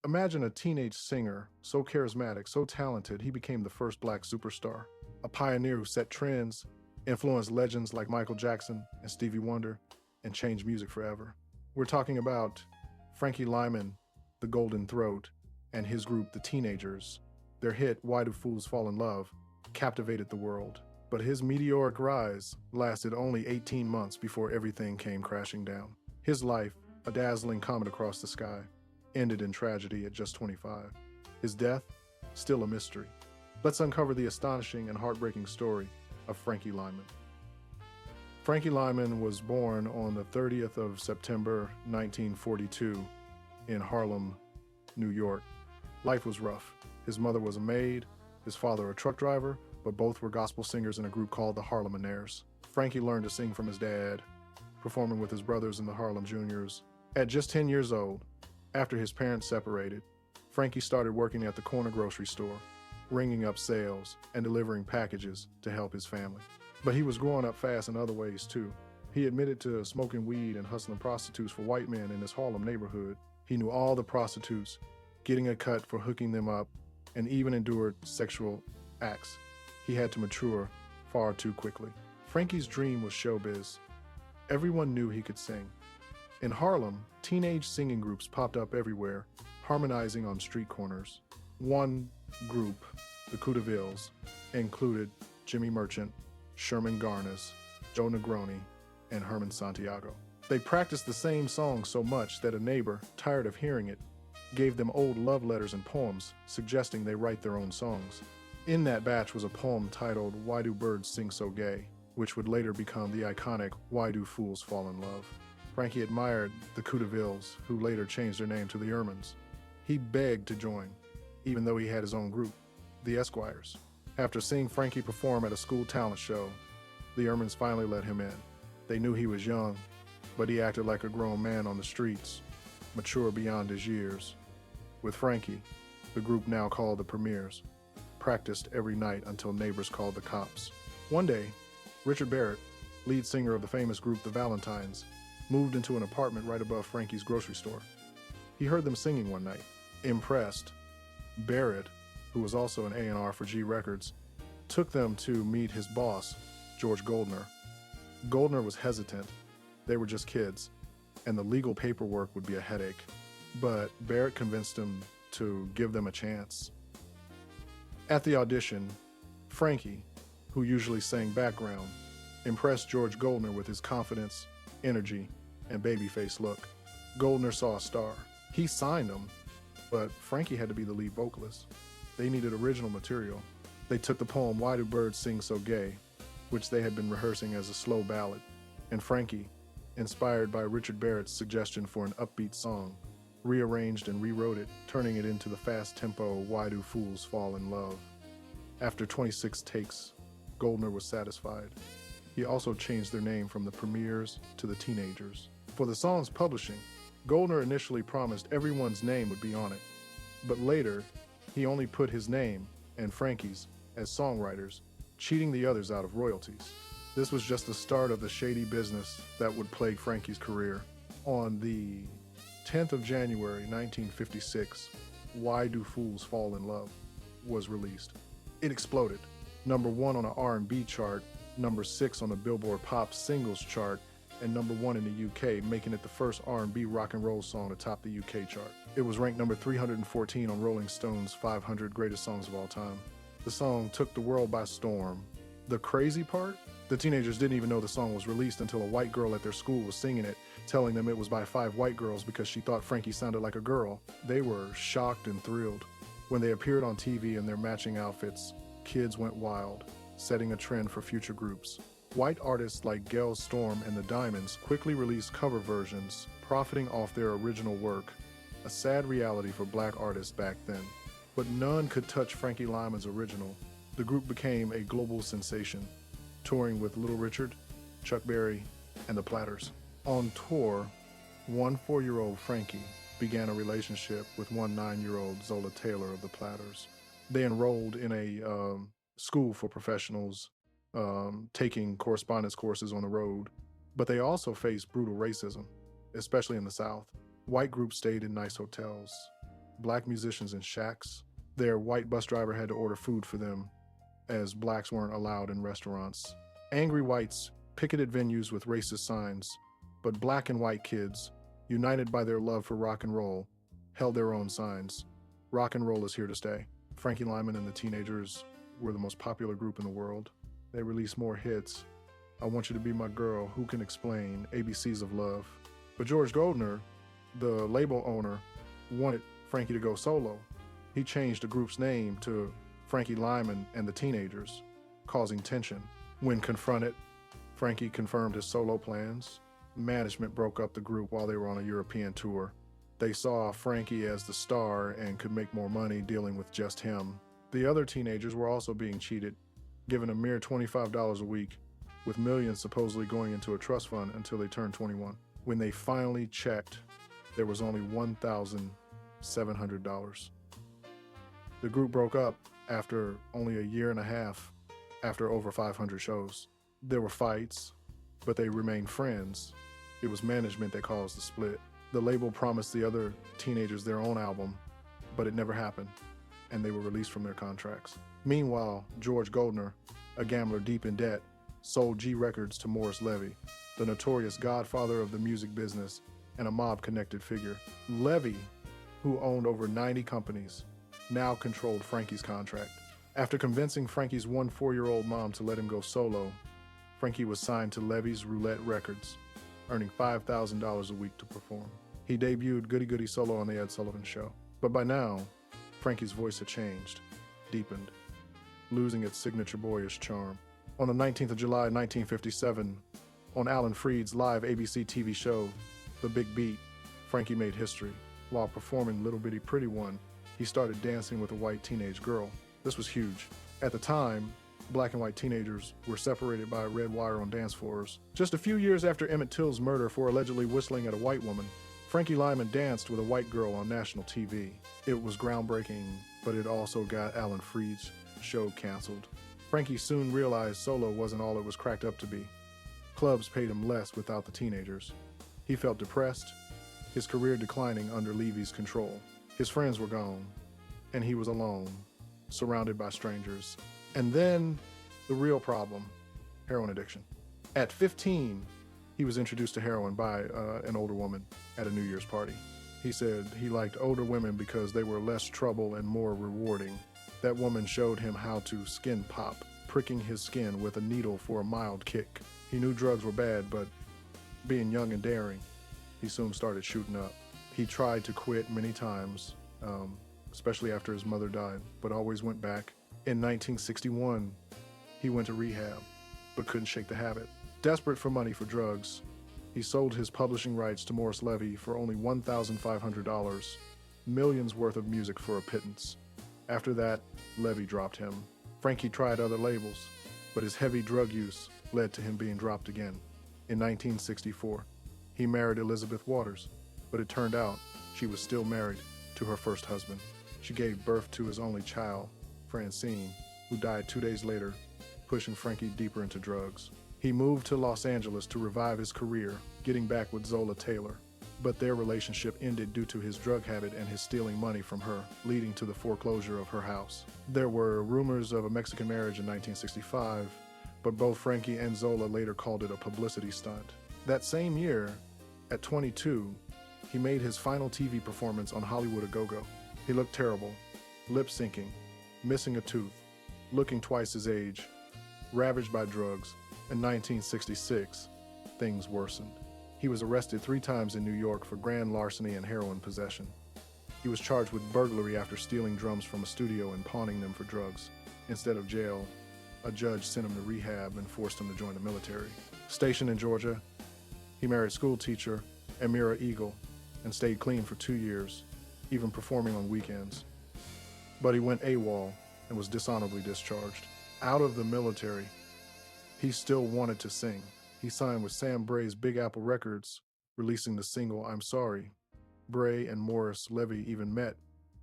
Imagine a teenage singer, so charismatic, so talented, he became the first black superstar. A pioneer who set trends, influenced legends like Michael Jackson and Stevie Wonder, and changed music forever. We're talking about Frankie Lymon, the Golden Throat, and his group, the Teenagers. Their hit, Why Do Fools Fall in Love, captivated the world. But his meteoric rise lasted only 18 months before everything came crashing down. His life, a dazzling comet across the sky, ended in tragedy at just 25. His death, still a mystery. Let's uncover the astonishing and heartbreaking story of Frankie Lymon. Frankie Lymon was born on the 30th of September 1942 in Harlem, New York. Life was rough. His mother was a maid, his father a truck driver, but both were gospel singers in a group called the Harleminaires. Frankie learned to sing from his dad, performing with his brothers in the Harlem Juniors. At just 10 years old, after his parents separated, Frankie started working at the corner grocery store, ringing up sales and delivering packages to help his family. But he was growing up fast in other ways too. He admitted to smoking weed and hustling prostitutes for white men in his Harlem neighborhood. He knew all the prostitutes, getting a cut for hooking them up, and even endured sexual acts. He had to mature far too quickly. Frankie's dream was showbiz. Everyone knew he could sing. In Harlem, teenage singing groups popped up everywhere, harmonizing on street corners. One group, the Coudevilles, included Jimmy Merchant, Sherman Garnes, Joe Negroni, and Herman Santiago. They practiced the same song so much that a neighbor, tired of hearing it, gave them old love letters and poems, suggesting they write their own songs. In that batch was a poem titled Why Do Birds Sing So Gay, which would later become the iconic Why Do Fools Fall in Love. Frankie admired the Coudevilles, who later changed their name to the Ermines. He begged to join, even though he had his own group, the Esquires. After seeing Frankie perform at a school talent show, the Ermines finally let him in. They knew he was young, but he acted like a grown man on the streets, mature beyond his years. With Frankie, the group now called the Premiers, practiced every night until neighbors called the cops. One day, Richard Barrett, lead singer of the famous group The Valentines, moved into an apartment right above Frankie's grocery store. He heard them singing one night. Impressed, Barrett, who was also an A&R for G Records, took them to meet his boss, George Goldner. Goldner was hesitant. They were just kids, and the legal paperwork would be a headache. But Barrett convinced him to give them a chance. At the audition, Frankie, who usually sang background, impressed George Goldner with his confidence, energy, and babyface look. Goldner saw a star. He signed him, but Frankie had to be the lead vocalist. They needed original material. They took the poem Why Do Birds Sing So Gay, which they had been rehearsing as a slow ballad, and Frankie, inspired by Richard Barrett's suggestion for an upbeat song, rearranged and rewrote it, turning it into the fast-tempo Why Do Fools Fall in Love. After 26 takes, Goldner was satisfied. He also changed their name from the Premiers to the Teenagers. For the song's publishing, Goldner initially promised everyone's name would be on it, but later, he only put his name and Frankie's as songwriters, cheating the others out of royalties. This was just the start of the shady business that would plague Frankie's career. On the 10th of January 1956, Why Do Fools Fall in Love was released. It exploded. Number 1 on an R&B chart, number 6 on the Billboard Pop Singles chart, and number 1 in the UK, making it the first R&B rock and roll song to top the UK chart. It was ranked number 314 on Rolling Stone's 500 Greatest Songs of All Time. The song took the world by storm. The crazy part? The Teenagers didn't even know the song was released until a white girl at their school was singing it, telling them it was by 5 white girls because she thought Frankie sounded like a girl. They were shocked and thrilled. When they appeared on TV in their matching outfits, kids went wild, setting a trend for future groups. White artists like Gail Storm and the Diamonds quickly released cover versions, profiting off their original work, a sad reality for black artists back then. But none could touch Frankie Lymon's original. The group became a global sensation, touring with Little Richard, Chuck Berry, and the Platters. On tour, one 4-year-old Frankie began a relationship with one 9-year-old Zola Taylor of the Platters. They enrolled in a school for professionals, taking correspondence courses on the road, but they also faced brutal racism, especially in the South. White groups stayed in nice hotels, black musicians in shacks. Their white bus driver had to order food for them, as blacks weren't allowed in restaurants. Angry whites picketed venues with racist signs, but black and white kids, united by their love for rock and roll, held their own signs. Rock and roll is here to stay. Frankie Lymon and the Teenagers were the most popular group in the world. They released more hits. I Want You to Be My Girl, Who Can Explain, ABCs of Love. But George Goldner, the label owner, wanted Frankie to go solo. He changed the group's name to Frankie Lymon and the Teenagers, causing tension. When confronted, Frankie confirmed his solo plans. Management broke up the group while they were on a European tour. They saw Frankie as the star and could make more money dealing with just him. The other teenagers were also being cheated, given a mere $25 a week, with millions supposedly going into a trust fund until they turned 21. When they finally checked, there was only $1,700. The group broke up after only a year and a half, after over 500 shows. There were fights, but they remained friends. It was management that caused the split. The label promised the other teenagers their own album, but it never happened, and they were released from their contracts. Meanwhile, George Goldner, a gambler deep in debt, sold G Records to Morris Levy, the notorious godfather of the music business and a mob-connected figure. Levy, who owned over 90 companies, now controlled Frankie's contract. After convincing Frankie's 4-year-old mom to let him go solo, Frankie was signed to Levy's Roulette Records, earning $5,000 a week to perform. He debuted Goody Goody solo on The Ed Sullivan Show. But by now, Frankie's voice had changed, deepened, losing its signature boyish charm. On the 19th of July, 1957, on Alan Freed's live ABC TV show, The Big Beat, Frankie made history. While performing Little Bitty Pretty One, he started dancing with a white teenage girl. This was huge. At the time, black and white teenagers were separated by a red wire on dance floors. Just a few years after Emmett Till's murder for allegedly whistling at a white woman, Frankie Lymon danced with a white girl on national TV. It was groundbreaking, but it also got Alan Freed's show canceled. Frankie soon realized solo wasn't all it was cracked up to be. Clubs paid him less without the teenagers. He felt depressed, his career declining under Levy's control. His friends were gone, and he was alone, surrounded by strangers. And then, the real problem, heroin addiction. At 15, he was introduced to heroin by an older woman at a New Year's party. He said he liked older women because they were less trouble and more rewarding. That woman showed him how to skin pop, pricking his skin with a needle for a mild kick. He knew drugs were bad, but being young and daring, he soon started shooting up. He tried to quit many times, especially after his mother died, but always went back. In 1961, he went to rehab, but couldn't shake the habit. Desperate for money for drugs, he sold his publishing rights to Morris Levy for only $1,500, millions worth of music for a pittance. After that, Levy dropped him. Frankie tried other labels, but his heavy drug use led to him being dropped again. In 1964, he married Elizabeth Waters, but it turned out she was still married to her first husband. She gave birth to his only child, Francine, who died 2 days later, pushing Frankie deeper into drugs. He moved to Los Angeles to revive his career, getting back with Zola Taylor, but their relationship ended due to his drug habit and his stealing money from her, leading to the foreclosure of her house. There were rumors of a Mexican marriage in 1965, but both Frankie and Zola later called it a publicity stunt. That same year, at 22, he made his final TV performance on Hollywood A Go-Go. He looked terrible, lip-syncing, missing a tooth, looking twice his age, ravaged by drugs. In 1966, things worsened. He was arrested 3 times in New York for grand larceny and heroin possession. He was charged with burglary after stealing drums from a studio and pawning them for drugs. Instead of jail, a judge sent him to rehab and forced him to join the military. Stationed in Georgia, he married schoolteacher Amira Eagle and stayed clean for 2 years, even performing on weekends. But he went AWOL and was dishonorably discharged. Out of the military, he still wanted to sing. He signed with Sam Bray's Big Apple Records, releasing the single I'm Sorry. Bray and Morris Levy even met,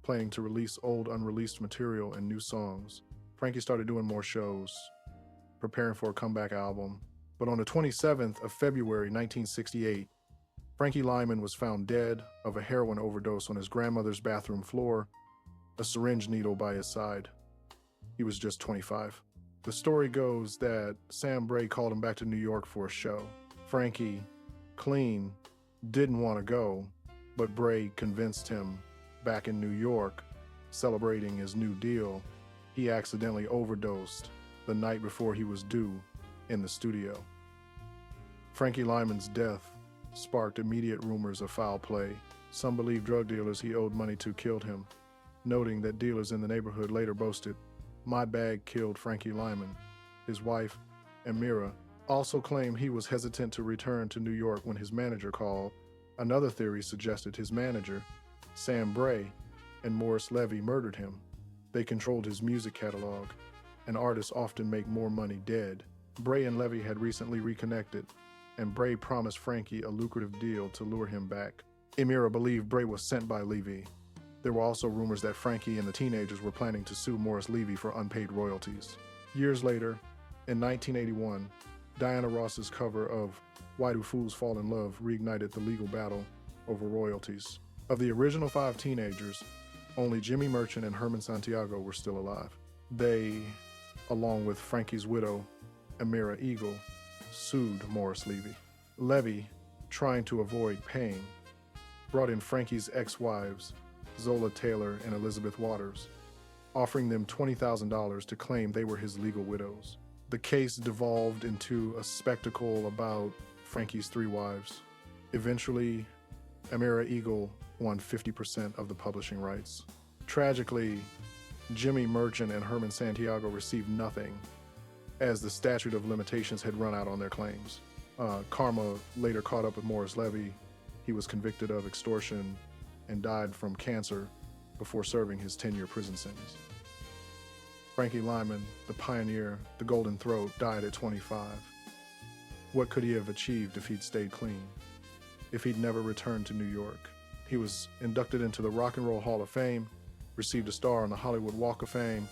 planning to release old unreleased material and new songs. Frankie started doing more shows, preparing for a comeback album. But on the 27th of February 1968, Frankie Lymon was found dead of a heroin overdose on his grandmother's bathroom floor, a syringe needle by his side. He was just 25. The story goes that Sam Bray called him back to New York for a show. Frankie, clean, didn't want to go, but Bray convinced him. Back in New York, celebrating his new deal, he accidentally overdosed the night before he was due in the studio. Frankie Lymon's death sparked immediate rumors of foul play. Some believe drug dealers he owed money to killed him, noting that dealers in the neighborhood later boasted, "My bag killed Frankie Lymon." His wife, Amira, also claimed he was hesitant to return to New York when his manager called. Another theory suggested his manager, Sam Bray, and Morris Levy murdered him. They controlled his music catalog, and artists often make more money dead. Bray and Levy had recently reconnected, and Bray promised Frankie a lucrative deal to lure him back. Amira believed Bray was sent by Levy. There were also rumors that Frankie and the teenagers were planning to sue Morris Levy for unpaid royalties. Years later, in 1981, Diana Ross's cover of Why Do Fools Fall in Love reignited the legal battle over royalties. Of the original 5 teenagers, only Jimmy Merchant and Herman Santiago were still alive. They, along with Frankie's widow, Amira Eagle, sued Morris Levy. Levy, trying to avoid paying, brought in Frankie's ex-wives, Zola Taylor and Elizabeth Waters, offering them $20,000 to claim they were his legal widows. The case devolved into a spectacle about Frankie's 3 wives. Eventually, Amira Eagle won 50% of the publishing rights. Tragically, Jimmy Merchant and Herman Santiago received nothing, as the statute of limitations had run out on their claims. Karma later caught up with Morris Levy. He was convicted of extortion and died from cancer before serving his 10-year prison sentence. Frankie Lymon, the pioneer, the Golden Throat, died at 25. What could he have achieved if he'd stayed clean? If he'd never returned to New York? He was inducted into the Rock and Roll Hall of Fame, received a star on the Hollywood Walk of Fame,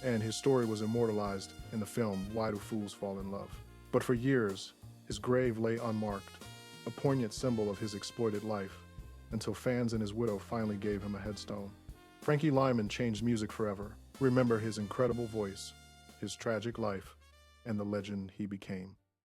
and his story was immortalized in the film Why Do Fools Fall in Love? But for years, his grave lay unmarked, a poignant symbol of his exploited life, until fans and his widow finally gave him a headstone. Frankie Lymon changed music forever. Remember his incredible voice, his tragic life, and the legend he became.